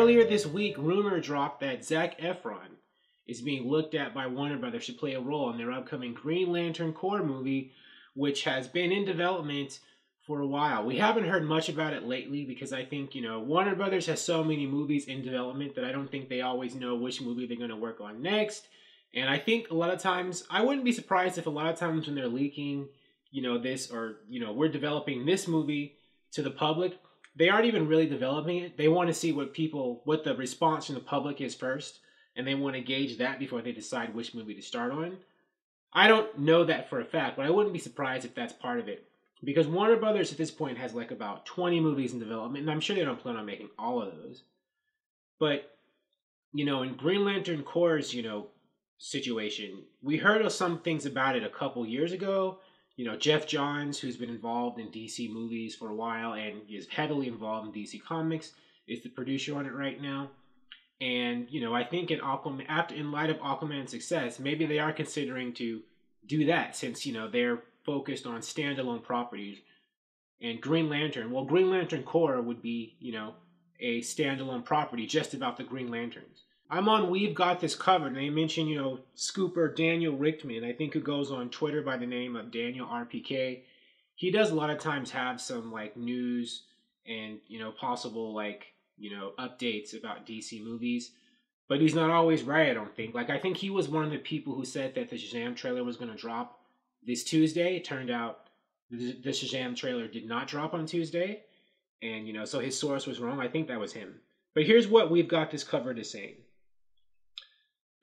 earlier this week, rumor dropped that Zac Efron is being looked at by Warner Brothers to play a role in their upcoming Green Lantern Corps movie, which has been in development for a while. We haven't heard much about it lately because I think, Warner Brothers has so many movies in development that I don't think they always know which movie they're going to work on next. And I think a lot of times, I wouldn't be surprised if a lot of times when they're leaking, this or, we're developing this movie to the public, they aren't even really developing it. They want to see what the response from the public is first, and they want to gauge that before they decide which movie to start on. I don't know that for a fact, but I wouldn't be surprised if that's part of it. Because Warner Brothers at this point has like about 20 movies in development, and I'm sure they don't plan on making all of those. But, in Green Lantern Corps', situation, we heard of some things about it a couple years ago. Jeff Johns, who's been involved in DC movies for a while and is heavily involved in DC Comics, is the producer on it right now. And, I think in light of Aquaman's success, maybe they are considering to do that since, they're focused on standalone properties. And Green Lantern Corps would be, a standalone property just about the Green Lanterns. I'm on We've Got This Covered, and they mention, Scooper Daniel Richtman, I think, who goes on Twitter by the name of Daniel RPK. He does a lot of times have some, news and, possible, updates about DC movies. But he's not always right, I don't think. I think he was one of the people who said that the Shazam trailer was going to drop this Tuesday. It turned out the Shazam trailer did not drop on Tuesday. And, so his source was wrong. I think that was him. But here's what We've Got This Covered is saying.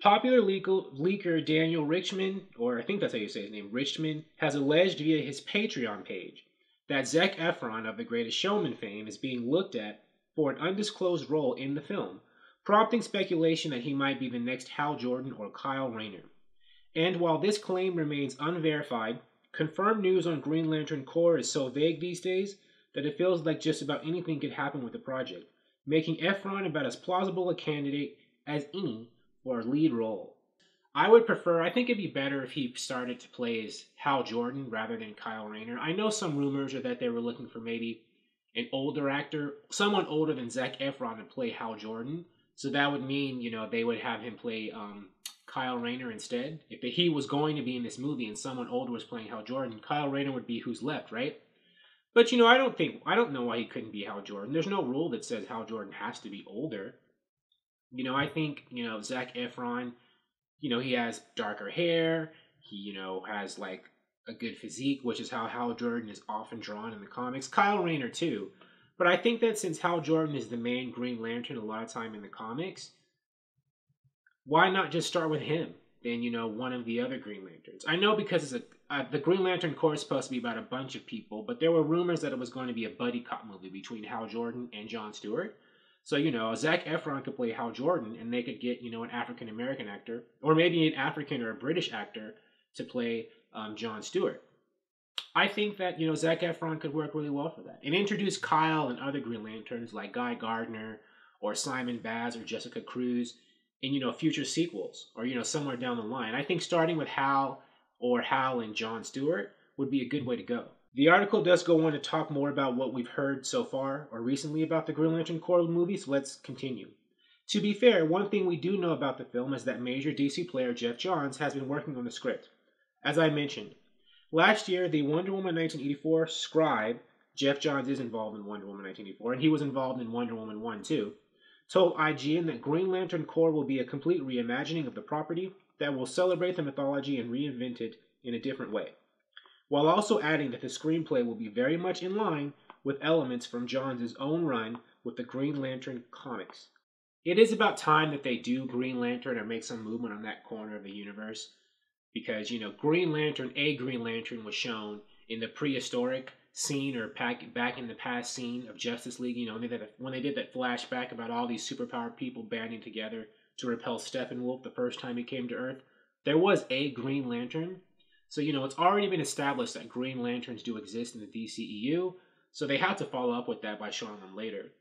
Popular leaker Daniel Richman, or I think that's how you say his name, Richman, has alleged via his Patreon page that Zac Efron of The Greatest Showman fame is being looked at for an undisclosed role in the film, prompting speculation that he might be the next Hal Jordan or Kyle Rayner. And while this claim remains unverified, confirmed news on Green Lantern Corps is so vague these days that it feels like just about anything could happen with the project, making Efron about as plausible a candidate as any for a lead role. I think it'd be better if he started to play as Hal Jordan rather than Kyle Rayner. I know some rumors are that they were looking for maybe an older actor, someone older than Zac Efron to play Hal Jordan. So that would mean, they would have him play Kyle Rayner instead. If he was going to be in this movie and someone older was playing Hal Jordan, Kyle Rayner would be who's left, right? But, I don't know why he couldn't be Hal Jordan. There's no rule that says Hal Jordan has to be older. I think, Zac Efron, he has darker hair. He, has a good physique, which is how Hal Jordan is often drawn in the comics. Kyle Rayner too. But I think that since Hal Jordan is the main Green Lantern a lot of time in the comics, why not just start with him than, one of the other Green Lanterns? I know because the Green Lantern Corps is supposed to be about a bunch of people, but there were rumors that it was going to be a buddy cop movie between Hal Jordan and Jon Stewart. So, Zac Efron could play Hal Jordan, and they could get, an African-American actor, or maybe an African or a British actor to play Jon Stewart. I think that, Zac Efron could work really well for that. And introduce Kyle and other Green Lanterns like Guy Gardner or Simon Baz or Jessica Cruz in, future sequels or, somewhere down the line. I think starting with Hal and Jon Stewart would be a good way to go. The article does go on to talk more about what we've heard so far or recently about the Green Lantern Corps movie, so let's continue. To be fair, one thing we do know about the film is that major DC player Jeff Johns has been working on the script. As I mentioned, last year, the Wonder Woman 1984 scribe, Jeff Johns is involved in Wonder Woman 1984, and he was involved in Wonder Woman 1 too, told IGN that Green Lantern Corps will be a complete reimagining of the property that will celebrate the mythology and reinvent it in a different way, while also adding that the screenplay will be very much in line with elements from Johns' own run with the Green Lantern comics. It is about time that they do Green Lantern or make some movement on that corner of the universe, because, Green Lantern was shown in the prehistoric scene or back in the past scene of Justice League, when they did that flashback about all these superpowered people banding together to repel Steppenwolf the first time he came to Earth. There was a Green Lantern. So, it's already been established that Green Lanterns do exist in the DCEU, so they have to follow up with that by showing them later.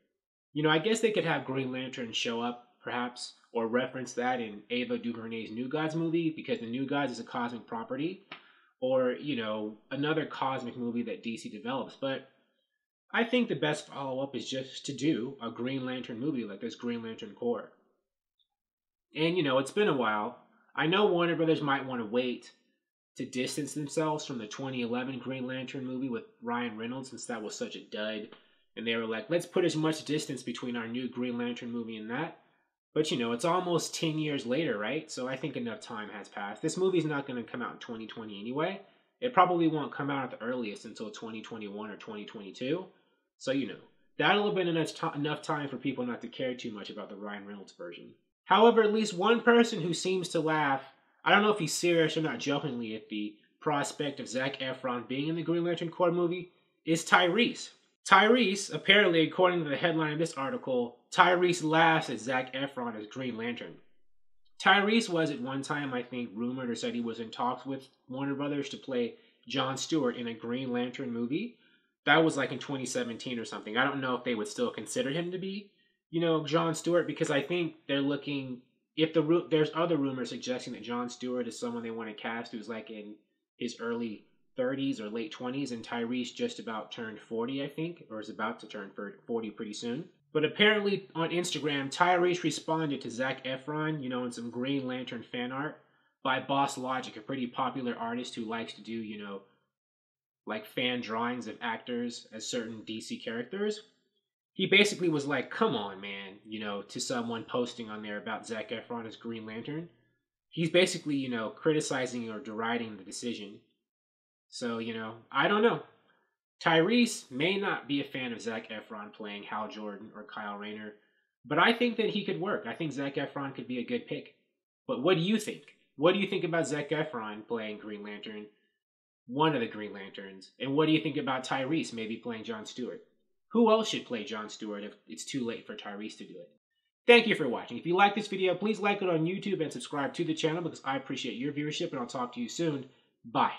I guess they could have Green Lantern show up, perhaps, or reference that in Ava DuVernay's New Gods movie, because the New Gods is a cosmic property, or, another cosmic movie that DC develops. But I think the best follow-up is just to do a Green Lantern movie like this Green Lantern Corps. And, it's been a while. I know Warner Brothers might want to wait to distance themselves from the 2011 Green Lantern movie with Ryan Reynolds, since that was such a dud. And they were like, let's put as much distance between our new Green Lantern movie and that. But, it's almost 10 years later, right? So I think enough time has passed. This movie's not going to come out in 2020 anyway. It probably won't come out at the earliest until 2021 or 2022. So, that'll have been enough time for people not to care too much about the Ryan Reynolds version. However, at least one person who seems to laugh, I don't know if he's serious or not jokingly, at the prospect of Zac Efron being in the Green Lantern Corps movie, is Tyrese. Tyrese, apparently, according to the headline of this article, Tyrese laughs at Zac Efron as Green Lantern. Tyrese was at one time, I think, rumored or said he was in talks with Warner Brothers to play Jon Stewart in a Green Lantern movie. That was like in 2017 or something. I don't know if they would still consider him to be, Jon Stewart, because I think they're looking, there's other rumors suggesting that Jon Stewart is someone they want to cast who's like in his early 30s or late 20s, and Tyrese just about turned 40, I think, or is about to turn 40 pretty soon. But apparently on Instagram, Tyrese responded to Zac Efron, in some Green Lantern fan art by Boss Logic, a pretty popular artist who likes to do, like fan drawings of actors as certain DC characters. He basically was like, come on, man, to someone posting on there about Zac Efron as Green Lantern. He's basically, criticizing or deriding the decision. So, I don't know. Tyrese may not be a fan of Zac Efron playing Hal Jordan or Kyle Rayner, but I think that he could work. I think Zac Efron could be a good pick. But what do you think? What do you think about Zac Efron playing Green Lantern, one of the Green Lanterns? And what do you think about Tyrese maybe playing Jon Stewart? Who else should play Jon Stewart if it's too late for Tyrese to do it? Thank you for watching. If you like this video, please like it on YouTube and subscribe to the channel because I appreciate your viewership, and I'll talk to you soon. Bye.